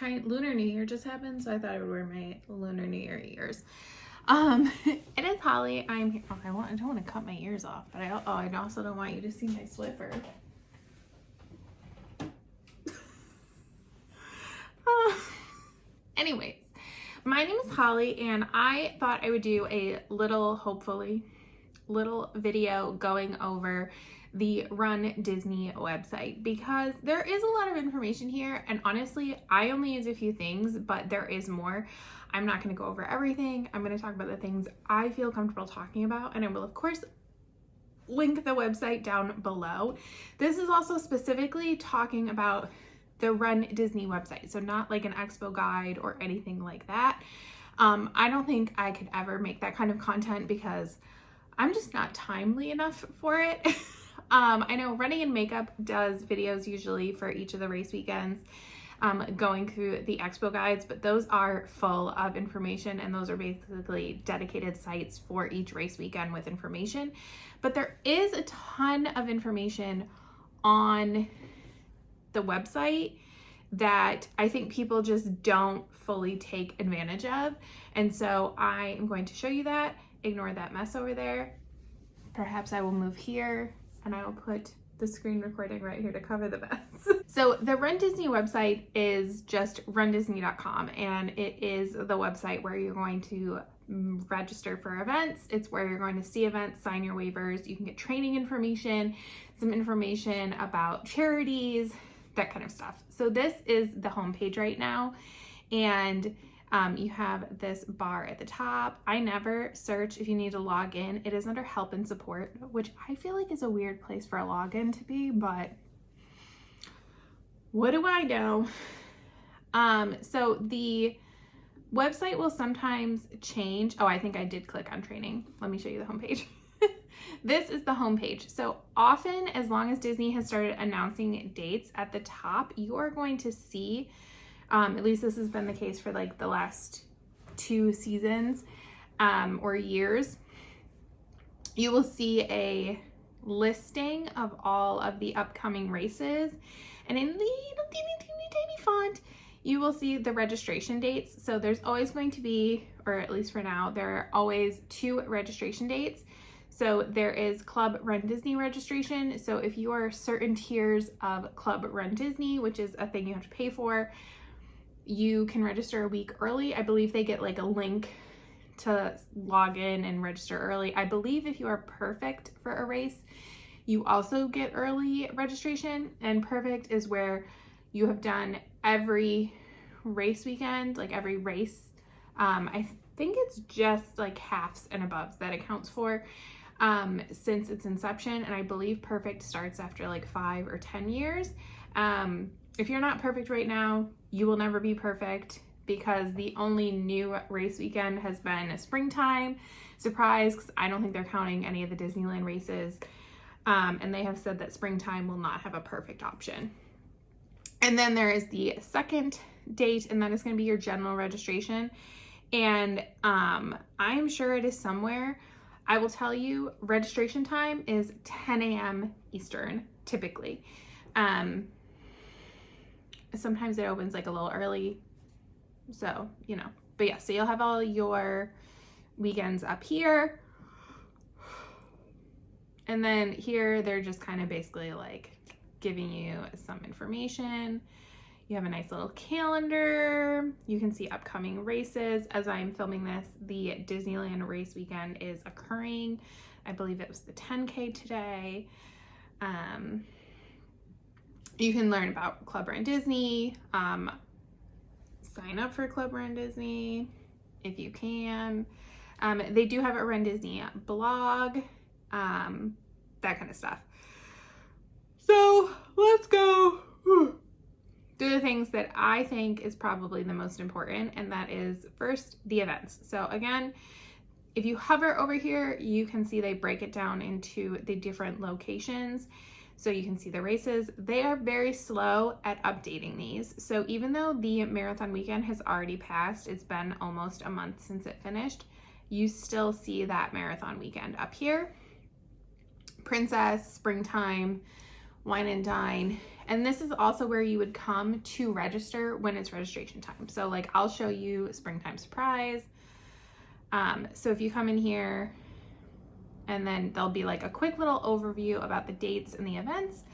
Lunar New Year just happened, so I thought I would wear my Lunar New Year ears. It is Holly. I'm here. Oh, I don't want to cut my ears off, but I also don't want you to see my Swiffer. Anyways, my name is Holly, and I thought I would do a hopefully little video going over the RunDisney website, because there is a lot of information here, and honestly I only use a few things, but there is more. I'm not going to go over everything. I'm going to talk about the things I feel comfortable talking about, and I will of course link the website down below. This is also specifically talking about the RunDisney website, so not like an expo guide or anything like that. I don't think I could ever make that kind of content because I'm just not timely enough for it. I know Running in Makeup does videos usually for each of the race weekends, going through the expo guides, but those are full of information, and those are basically dedicated sites for each race weekend with information. But there is a ton of information on the website that I think people just don't fully take advantage of. And so I am going to show you that. Ignore that mess over there. Perhaps I will move here and I will put the screen recording right here to cover the mess. So the RunDisney website is just rundisney.com, and it is the website where you're going to register for events. It's where you're going to see events, sign your waivers. You can get training information, some information about charities, that kind of stuff. So this is the homepage right now, and you have this bar at the top. I never search if you need to log in. It is under help and support, which I feel like is a weird place for a login to be, but what do I know? So the website will sometimes change. Oh, I think I did click on training. Let me show you the homepage. This is the homepage. So often, as long as Disney has started announcing dates at the top, you are going to see, at least this has been the case for like the last 2 seasons or years, you will see a listing of all of the upcoming races, and in little teeny font you will see the registration dates. So there's always going to be, or at least for now, there are always 2 registration dates. So there is Club RunDisney registration. So if you are certain tiers of Club RunDisney, which is a thing you have to pay for, you can register a week early. I believe they get like a link to log in and register early. I believe if you are perfect for a race, you also get early registration, and perfect is where you have done every race weekend, like every race. I think it's just like halves and aboves that it counts for since its inception, and I believe perfect starts after like 5 or 10 years. If you're not perfect right now, you will never be perfect, because the only new race weekend has been a springtime surprise, because I don't think they're counting any of the Disneyland races, and they have said that springtime will not have a perfect option. And then there is the second date, and that is going to be your general registration, and I'm sure it is somewhere. I will tell you, registration time is 10 a.m. Eastern, typically. Sometimes it opens like a little early, so, you know. But yeah, so you'll have all your weekends up here. And then here, they're just kind of basically like giving you some information. You have a nice little calendar. You can see upcoming races. As I'm filming this, the Disneyland race weekend is occurring. I believe it was the 10K today. You can learn about Club RunDisney. Sign up for Club RunDisney if you can. They do have a RunDisney blog, that kind of stuff. So let's go do the things that I think is probably the most important, and that is first the events. So again, if you hover over here, you can see they break it down into the different locations. So you can see the races. They are very slow at updating these. So even though the marathon weekend has already passed, it's been almost a month since it finished, you still see that marathon weekend up here. Princess, Springtime, Wine and Dine, And this is also where you would come to register when it's registration time. So like I'll show you Springtime Surprise. So if you come in here, and then there'll be like a quick little overview about the dates and the events,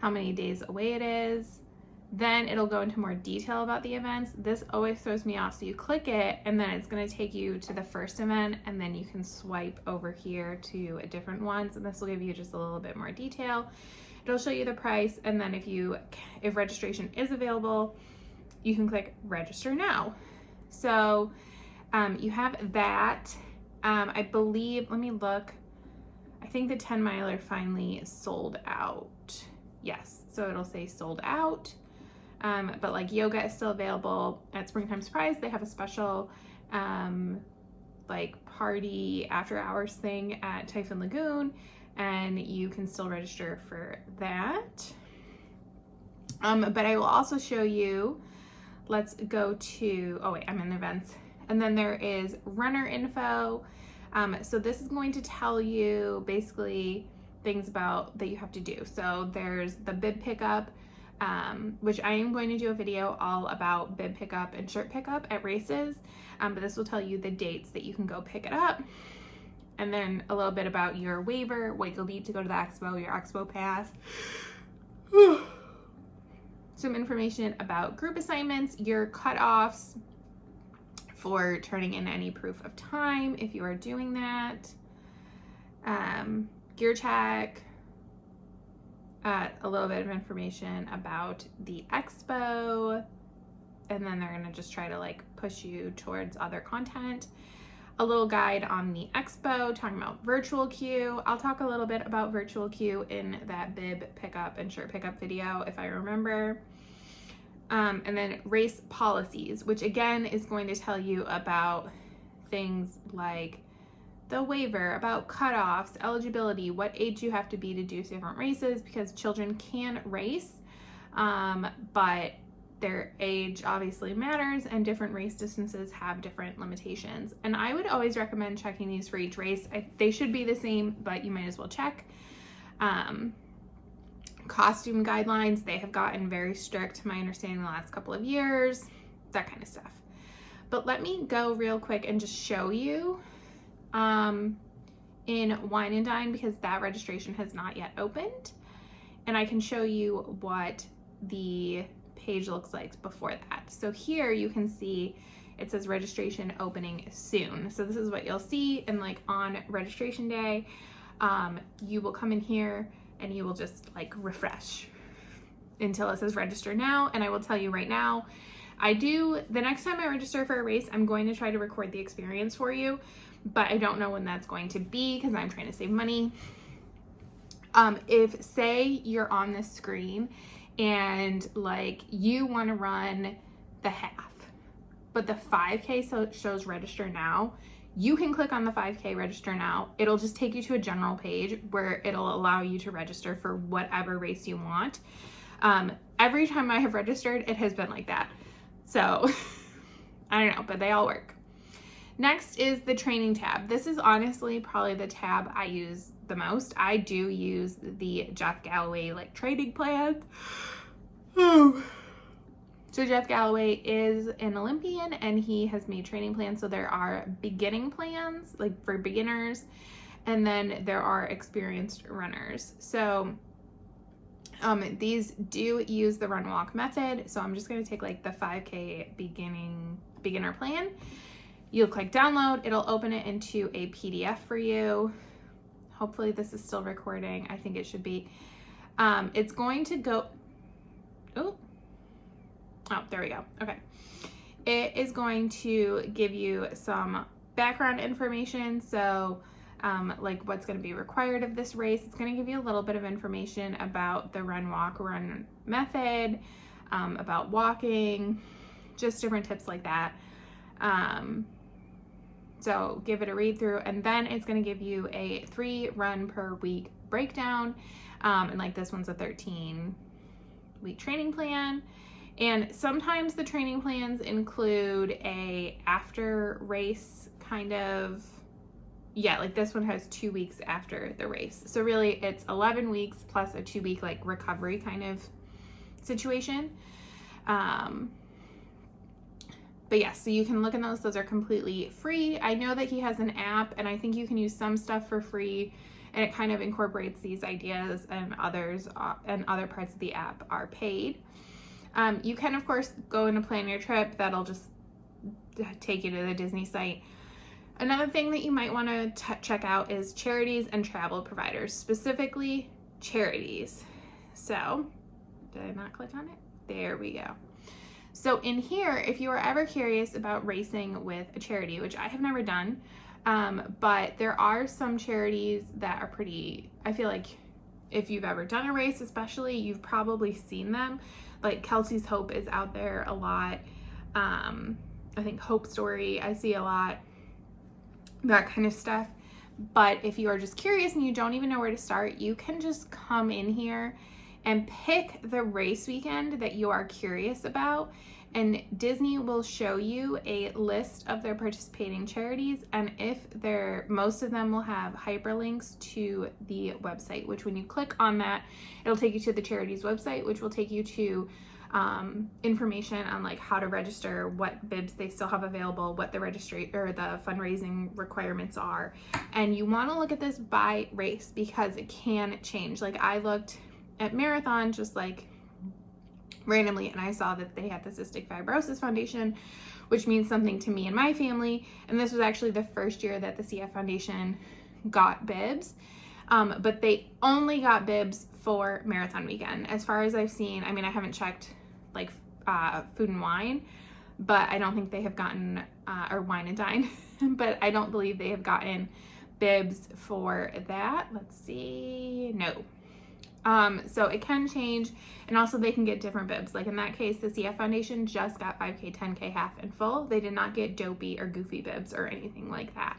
how many days away it is. Then it'll go into more detail about the events. This always throws me off. So you click it and then it's gonna take you to the first event, and then you can swipe over here to different ones. And this will give you just a little bit more detail. It'll show you the price. And then if registration is available, you can click register now. So you have that. I believe, let me look. I think the 10 miler finally sold out. Yes, so it'll say sold out. But like yoga is still available at Springtime Surprise. They have a special like party after hours thing at Typhoon Lagoon, and you can still register for that. But I will also show you, let's go to, oh wait, I'm in events. And then there is runner info. So this is going to tell you basically things about that you have to do. So there's the bib pickup, which I am going to do a video all about bib pickup and shirt pickup at races. But this will tell you the dates that you can go pick it up. And then a little bit about your waiver, what you'll need to go to the expo, your expo pass. Some information about group assignments, your cutoffs for turning in any proof of time if you are doing that. Gear check, a little bit of information about the expo, and then they're gonna just try to like push you towards other content. A little guide on the expo, talking about virtual queue. I'll talk a little bit about virtual queue in that bib pickup and shirt pickup video if I remember. And then race policies, which again is going to tell you about things like the waiver, about cutoffs, eligibility, what age you have to be to do different races, because children can race, but their age obviously matters, and different race distances have different limitations. And I would always recommend checking these for each race. They should be the same, but you might as well check. Costume guidelines, they have gotten very strict, to my understanding, the last couple of years, that kind of stuff. But let me go real quick and just show you in Wine and Dine, because that registration has not yet opened, and I can show you what the page looks like before that. So here you can see it says registration opening soon. So this is what you'll see, and like on registration day, you will come in here and you will just like refresh until it says register now. And I will tell you right now, the next time I register for a race, I'm going to try to record the experience for you, but I don't know when that's going to be because I'm trying to save money. If say you're on this screen and like you want to run the half, but the 5K shows register now, you can click on the 5K register now. It'll just take you to a general page where it'll allow you to register for whatever race you want. Every time I have registered, it has been like that. So I don't know, but they all work. Next is the training tab. This is honestly probably the tab I use the most. I do use the Jeff Galloway like training plan. So Jeff Galloway is an Olympian and he has made training plans. So there are beginning plans like for beginners, and then there are experienced runners. So these do use the run walk method. So I'm just going to take like the 5K beginner plan. You'll click download. It'll open it into a PDF for you. Hopefully this is still recording. I think it should be. It's going to go, oh, there we go. Okay. It is going to give you some background information. So like what's going to be required of this race. It's going to give you a little bit of information about the run, walk, run method, about walking, just different tips like that. So give it a read through, and then it's going to give you a 3 run per week breakdown. And like this one's a 13-week training plan. And sometimes the training plans include a after race kind of, yeah, like this one has 2 weeks after the race. So really it's 11 weeks plus a 2-week like recovery kind of situation. But yes, so you can look in those. Those are completely free. I know that he has an app, and I think you can use some stuff for free, and it kind of incorporates these ideas, and others and other parts of the app are paid. You can, of course, go and plan your trip. That'll just take you to the Disney site. Another thing that you might want to check out is charities and travel providers, specifically charities. So, did I not click on it? There we go. So in here, if you are ever curious about racing with a charity, which I have never done, but there are some charities that are pretty, I feel like if you've ever done a race especially, you've probably seen them. Like Kelsey's Hope is out there a lot. I think Hope Story, I see a lot, that kind of stuff. But if you are just curious and you don't even know where to start, you can just come in here and pick the race weekend that you are curious about, and Disney will show you a list of their participating charities, and most of them will have hyperlinks to the website, which when you click on that, it'll take you to the charity's website, which will take you to information on like how to register, what bibs they still have available, what the registry or the fundraising requirements are. And you want to look at this by race because it can change. Like I looked at Marathon just like randomly, and I saw that they had the Cystic Fibrosis Foundation, which means something to me and my family. And this was actually the first year that the CF Foundation got bibs, but they only got bibs for Marathon weekend. As far as I've seen, I mean, I haven't checked like Food and Wine, but I don't think they have gotten, or Wine and Dine, but I don't believe they have gotten bibs for that. Let's see, no. So it can change, and also they can get different bibs. Like in that case, the CF Foundation just got 5K, 10K, half, and full. They did not get dopey or goofy bibs or anything like that.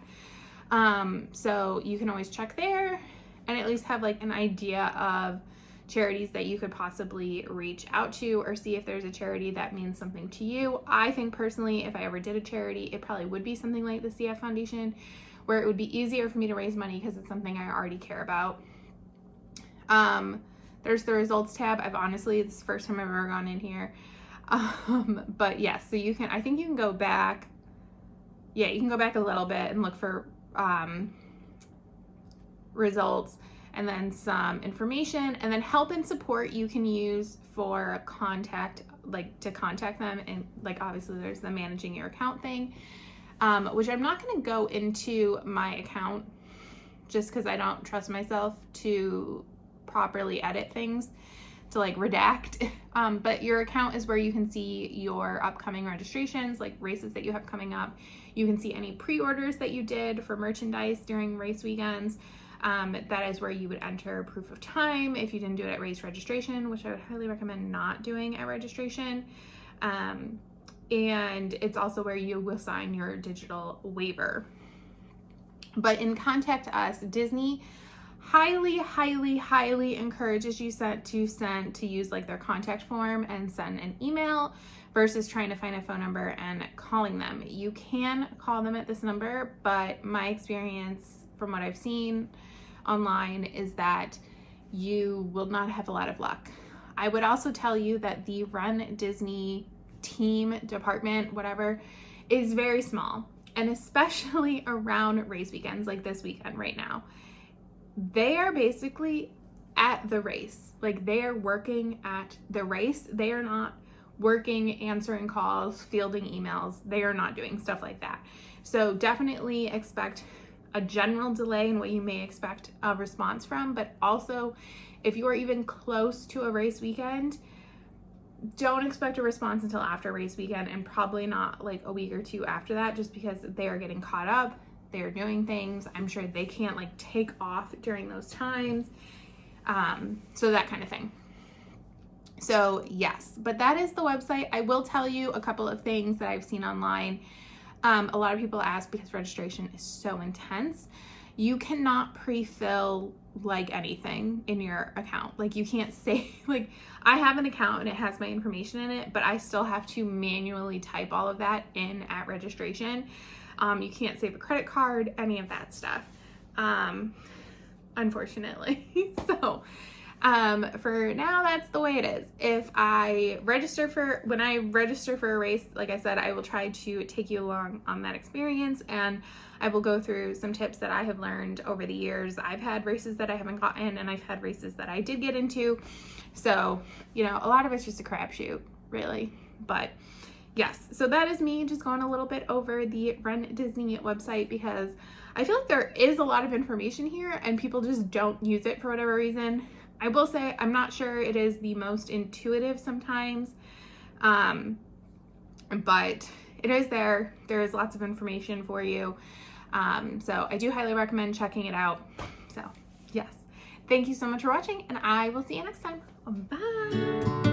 So you can always check there and at least have like an idea of charities that you could possibly reach out to, or see if there's a charity that means something to you. I think personally, if I ever did a charity, it probably would be something like the CF Foundation, where it would be easier for me to raise money because it's something I already care about. There's the results tab. It's the first time I've ever gone in here. But yes, so you can, I think you can go back. Yeah, you can go back a little bit and look for, results, and then some information, and then help and support you can use for contact, like to contact them. And like, obviously there's the managing your account thing, which I'm not going to go into my account just because I don't trust myself to properly edit things, to like redact. But your account is where you can see your upcoming registrations, like races that you have coming up. You can see any pre-orders that you did for merchandise during race weekends. That is where you would enter proof of time if you didn't do it at race registration, which I would highly recommend not doing at registration. And it's also where you will sign your digital waiver. But in Contact Us, Disney highly encourages you to use like their contact form and send an email versus trying to find a phone number and calling them. You can call them at this number, but my experience from what I've seen online is that you will not have a lot of luck. I would also tell you that the RunDisney team, department, whatever, is very small, and especially around race weekends like this weekend right now. They are basically at the race. Like they are working at the race. They are not working, answering calls, fielding emails. They are not doing stuff like that. So definitely expect a general delay in what you may expect a response from, but also if you are even close to a race weekend, don't expect a response until after race weekend, and probably not like a week or two after that, just because they are getting caught up. They're doing things. I'm sure they can't like take off during those times. So that kind of thing. So yes, but that is the website. I will tell you a couple of things that I've seen online. A lot of people ask, because registration is so intense, you cannot pre-fill like anything in your account. Like you can't say, like I have an account and it has my information in it, but I still have to manually type all of that in at registration. You can't save a credit card, any of that stuff, unfortunately. So For now, that's the way it is. When I register for a race, like I said, I will try to take you along on that experience, and I will go through some tips that I have learned over the years. I've had races that I haven't gotten, and I've had races that I did get into. So, you know, a lot of it's just a crapshoot, really. But yes, so that is me just going a little bit over the RunDisney website, because I feel like there is a lot of information here and people just don't use it for whatever reason. I will say I'm not sure it is the most intuitive sometimes, but it is there. There is lots of information for you. So I do highly recommend checking it out. So yes, thank you so much for watching, and I will see you next time. Bye.